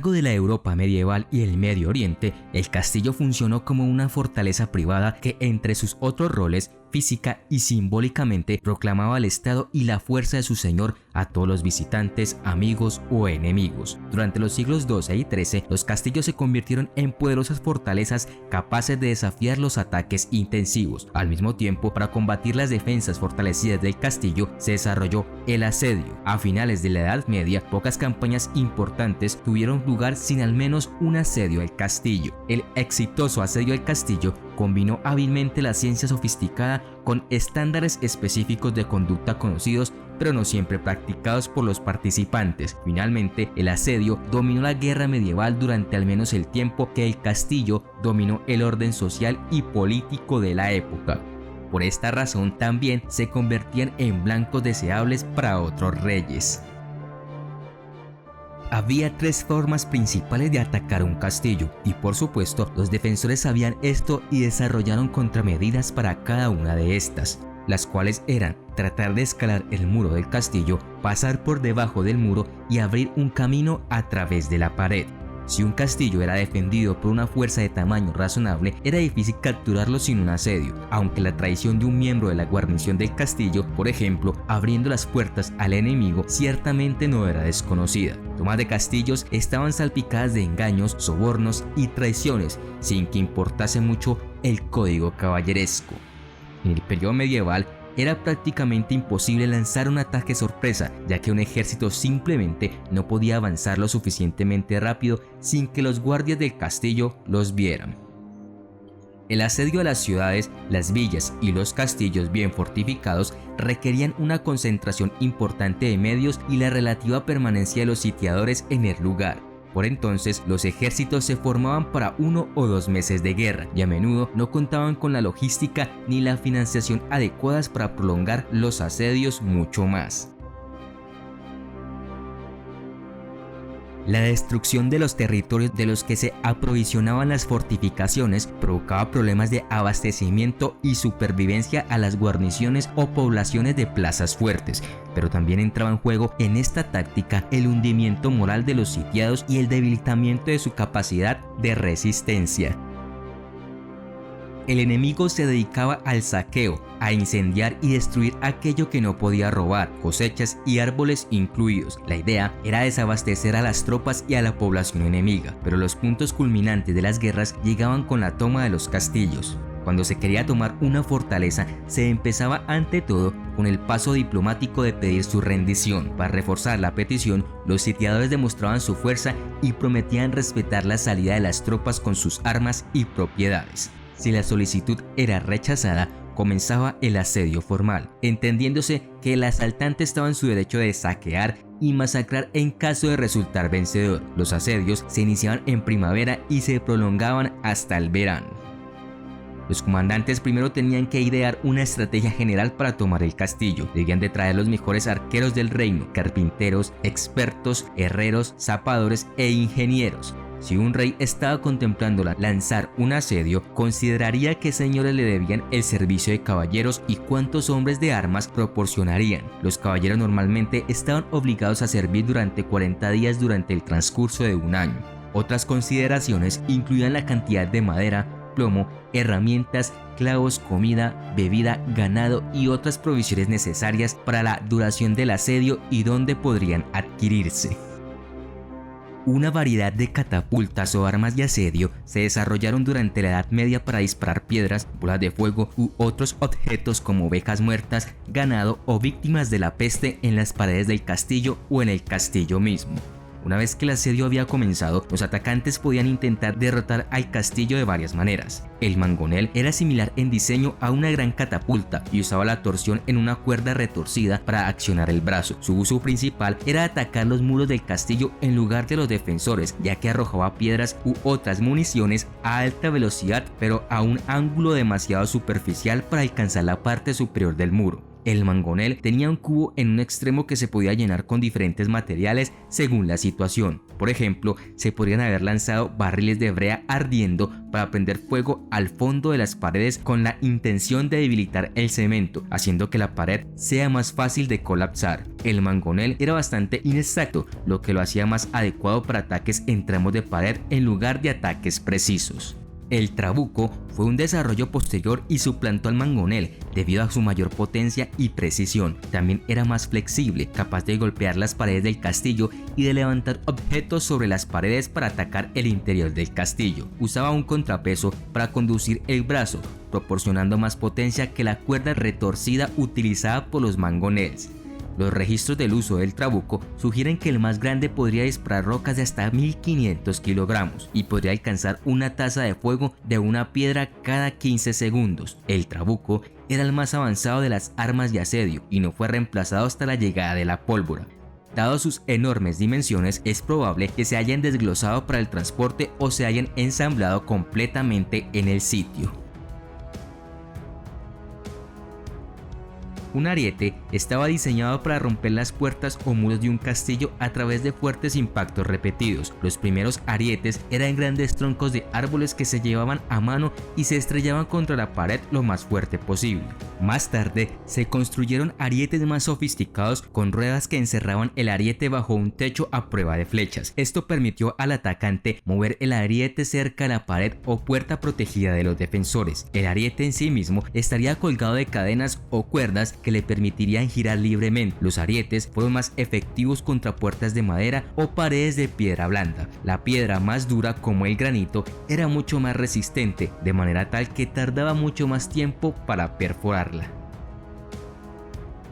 largo de la Europa medieval y el Medio Oriente, el castillo funcionó como una fortaleza privada que, entre sus otros roles, física y simbólicamente proclamaba el estado y la fuerza de su señor a todos los visitantes, amigos o enemigos. Durante los siglos XII y XIII, los castillos se convirtieron en poderosas fortalezas capaces de desafiar los ataques intensivos. Al mismo tiempo, para combatir las defensas fortalecidas del castillo, se desarrolló el asedio. A finales de la Edad Media, pocas campañas importantes tuvieron lugar sin al menos un asedio al castillo. El exitoso asedio al castillo combinó hábilmente la ciencia sofisticada con estándares específicos de conducta conocidos pero no siempre practicados por los participantes. Finalmente, el asedio dominó la guerra medieval durante al menos el tiempo que el castillo dominó el orden social y político de la época. Por esta razón, también se convertían en blancos deseables para otros reyes. Había tres formas principales de atacar un castillo, y por supuesto los defensores sabían esto y desarrollaron contramedidas para cada una de estas, las cuales eran tratar de escalar el muro del castillo, pasar por debajo del muro y abrir un camino a través de la pared. Si un castillo era defendido por una fuerza de tamaño razonable, era difícil capturarlo sin un asedio, aunque la traición de un miembro de la guarnición del castillo, por ejemplo, abriendo las puertas al enemigo, ciertamente no era desconocida. Tomas de castillos estaban salpicadas de engaños, sobornos y traiciones, sin que importase mucho el código caballeresco. En el periodo medieval, era prácticamente imposible lanzar un ataque sorpresa, ya que un ejército simplemente no podía avanzar lo suficientemente rápido sin que los guardias del castillo los vieran. El asedio a las ciudades, las villas y los castillos bien fortificados requerían una concentración importante de medios y la relativa permanencia de los sitiadores en el lugar. Por entonces, los ejércitos se formaban para 1 o 2 meses de guerra y a menudo no contaban con la logística ni la financiación adecuadas para prolongar los asedios mucho más. La destrucción de los territorios de los que se aprovisionaban las fortificaciones provocaba problemas de abastecimiento y supervivencia a las guarniciones o poblaciones de plazas fuertes, pero también entraba en juego en esta táctica el hundimiento moral de los sitiados y el debilitamiento de su capacidad de resistencia. El enemigo se dedicaba al saqueo, a incendiar y destruir aquello que no podía robar, cosechas y árboles incluidos. La idea era desabastecer a las tropas y a la población enemiga, pero los puntos culminantes de las guerras llegaban con la toma de los castillos. Cuando se quería tomar una fortaleza, se empezaba ante todo con el paso diplomático de pedir su rendición. Para reforzar la petición, los sitiadores demostraban su fuerza y prometían respetar la salida de las tropas con sus armas y propiedades. Si la solicitud era rechazada, comenzaba el asedio formal, entendiéndose que el asaltante estaba en su derecho de saquear y masacrar en caso de resultar vencedor. Los asedios se iniciaban en primavera y se prolongaban hasta el verano. Los comandantes primero tenían que idear una estrategia general para tomar el castillo. Debían de traer los mejores arqueros del reino, carpinteros, expertos, herreros, zapadores e ingenieros. Si un rey estaba contemplando lanzar un asedio, consideraría qué señores le debían el servicio de caballeros y cuántos hombres de armas proporcionarían. Los caballeros normalmente estaban obligados a servir durante 40 días durante el transcurso de un año. Otras consideraciones incluían la cantidad de madera, plomo, herramientas, clavos, comida, bebida, ganado y otras provisiones necesarias para la duración del asedio y dónde podrían adquirirse. Una variedad de catapultas o armas de asedio se desarrollaron durante la Edad Media para disparar piedras, bolas de fuego u otros objetos como ovejas muertas, ganado o víctimas de la peste en las paredes del castillo o en el castillo mismo. Una vez que el asedio había comenzado, los atacantes podían intentar derrotar al castillo de varias maneras. El mangonel era similar en diseño a una gran catapulta y usaba la torsión en una cuerda retorcida para accionar el brazo. Su uso principal era atacar los muros del castillo en lugar de los defensores, ya que arrojaba piedras u otras municiones a alta velocidad pero a un ángulo demasiado superficial para alcanzar la parte superior del muro. El mangonel tenía un cubo en un extremo que se podía llenar con diferentes materiales según la situación. Por ejemplo, se podrían haber lanzado barriles de brea ardiendo para prender fuego al fondo de las paredes con la intención de debilitar el cemento, haciendo que la pared sea más fácil de colapsar. El mangonel era bastante inexacto, lo que lo hacía más adecuado para ataques en tramos de pared en lugar de ataques precisos. El trabuco fue un desarrollo posterior y suplantó al mangonel debido a su mayor potencia y precisión. También era más flexible, capaz de golpear las paredes del castillo y de levantar objetos sobre las paredes para atacar el interior del castillo. Usaba un contrapeso para conducir el brazo, proporcionando más potencia que la cuerda retorcida utilizada por los mangonels. Los registros del uso del trabuco sugieren que el más grande podría disparar rocas de hasta 1500 kilogramos y podría alcanzar una tasa de fuego de una piedra cada 15 segundos. El trabuco era el más avanzado de las armas de asedio y no fue reemplazado hasta la llegada de la pólvora. Dado sus enormes dimensiones, es probable que se hayan desglosado para el transporte o se hayan ensamblado completamente en el sitio. Un ariete estaba diseñado para romper las puertas o muros de un castillo a través de fuertes impactos repetidos. Los primeros arietes eran grandes troncos de árboles que se llevaban a mano y se estrellaban contra la pared lo más fuerte posible. Más tarde se construyeron arietes más sofisticados con ruedas que encerraban el ariete bajo un techo a prueba de flechas. Esto permitió al atacante mover el ariete cerca de la pared o puerta protegida de los defensores. El ariete en sí mismo estaría colgado de cadenas o cuerdas que le permitirían girar libremente. Los arietes fueron más efectivos contra puertas de madera o paredes de piedra blanda. La piedra más dura, como el granito, era mucho más resistente, de manera tal que tardaba mucho más tiempo para perforarla.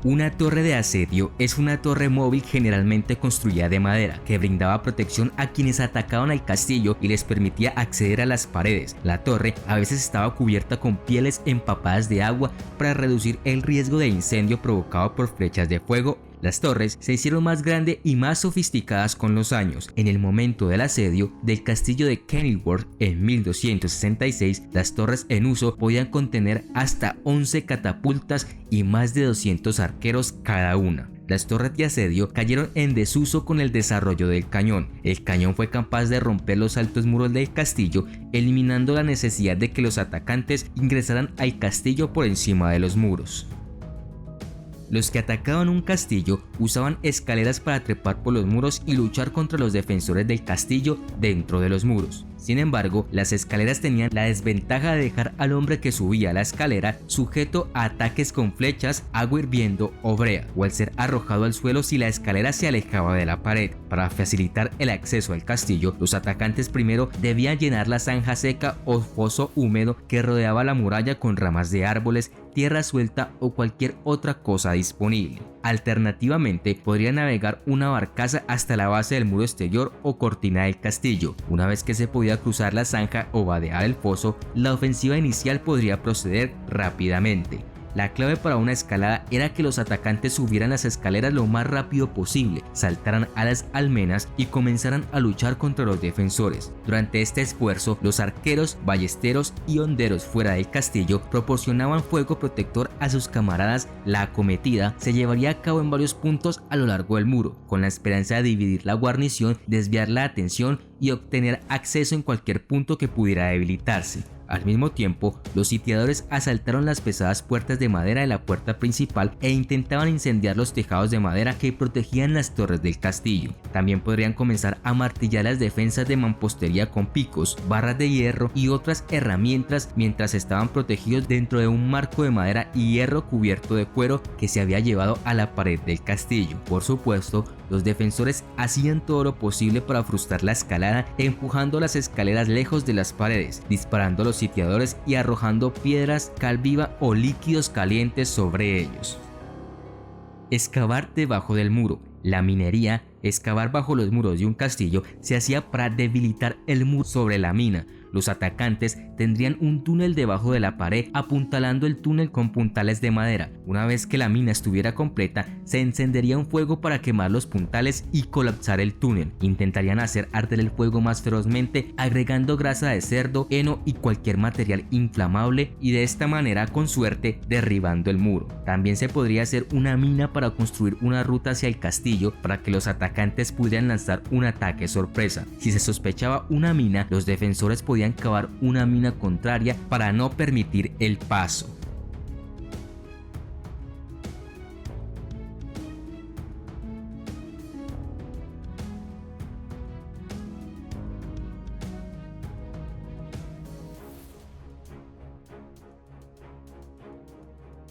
Una torre de asedio es una torre móvil generalmente construida de madera que brindaba protección a quienes atacaban al castillo y les permitía acceder a las paredes. La torre a veces estaba cubierta con pieles empapadas de agua para reducir el riesgo de incendio provocado por flechas de fuego. Las torres se hicieron más grandes y más sofisticadas con los años. En el momento del asedio del castillo de Kenilworth en 1266, las torres en uso podían contener hasta 11 catapultas y más de 200 arqueros cada una. Las torres de asedio cayeron en desuso con el desarrollo del cañón. El cañón fue capaz de romper los altos muros del castillo, eliminando la necesidad de que los atacantes ingresaran al castillo por encima de los muros. Los que atacaban un castillo usaban escaleras para trepar por los muros y luchar contra los defensores del castillo dentro de los muros. Sin embargo, las escaleras tenían la desventaja de dejar al hombre que subía a la escalera sujeto a ataques con flechas, agua hirviendo o brea, o al ser arrojado al suelo si la escalera se alejaba de la pared. Para facilitar el acceso al castillo, los atacantes primero debían llenar la zanja seca o foso húmedo que rodeaba la muralla con ramas de árboles, tierra suelta o cualquier otra cosa disponible. Alternativamente, podrían navegar una barcaza hasta la base del muro exterior o cortina del castillo. Una vez que se podía cruzar la zanja o vadear el foso, la ofensiva inicial podría proceder rápidamente. La clave para una escalada era que los atacantes subieran las escaleras lo más rápido posible, saltaran a las almenas y comenzaran a luchar contra los defensores. Durante este esfuerzo, los arqueros, ballesteros y honderos fuera del castillo proporcionaban fuego protector a sus camaradas. La acometida se llevaría a cabo en varios puntos a lo largo del muro, con la esperanza de dividir la guarnición, desviar la atención y obtener acceso en cualquier punto que pudiera debilitarse. Al mismo tiempo, los sitiadores asaltaron las pesadas puertas de madera de la puerta principal e intentaban incendiar los tejados de madera que protegían las torres del castillo. También podrían comenzar a martillar las defensas de mampostería con picos, barras de hierro y otras herramientas mientras estaban protegidos dentro de un marco de madera y hierro cubierto de cuero que se había llevado a la pared del castillo. Por supuesto, los defensores hacían todo lo posible para frustrar la escalada, empujando las escaleras lejos de las paredes, disparando a los sitiadores y arrojando piedras, cal viva o líquidos calientes sobre ellos. Excavar debajo del muro. La minería Excavar bajo los muros de un castillo se hacía para debilitar el muro sobre la mina. Los atacantes tendrían un túnel debajo de la pared, apuntalando el túnel con puntales de madera. Una vez que la mina estuviera completa, se encendería un fuego para quemar los puntales y colapsar el túnel. Intentarían hacer arder el fuego más ferozmente, agregando grasa de cerdo, heno y cualquier material inflamable, y de esta manera, con suerte, derribando el muro. También se podría hacer una mina para construir una ruta hacia el castillo para que los atacantes pudieran lanzar un ataque sorpresa. Si se sospechaba una mina, los defensores podían cavar una mina contraria para no permitir el paso.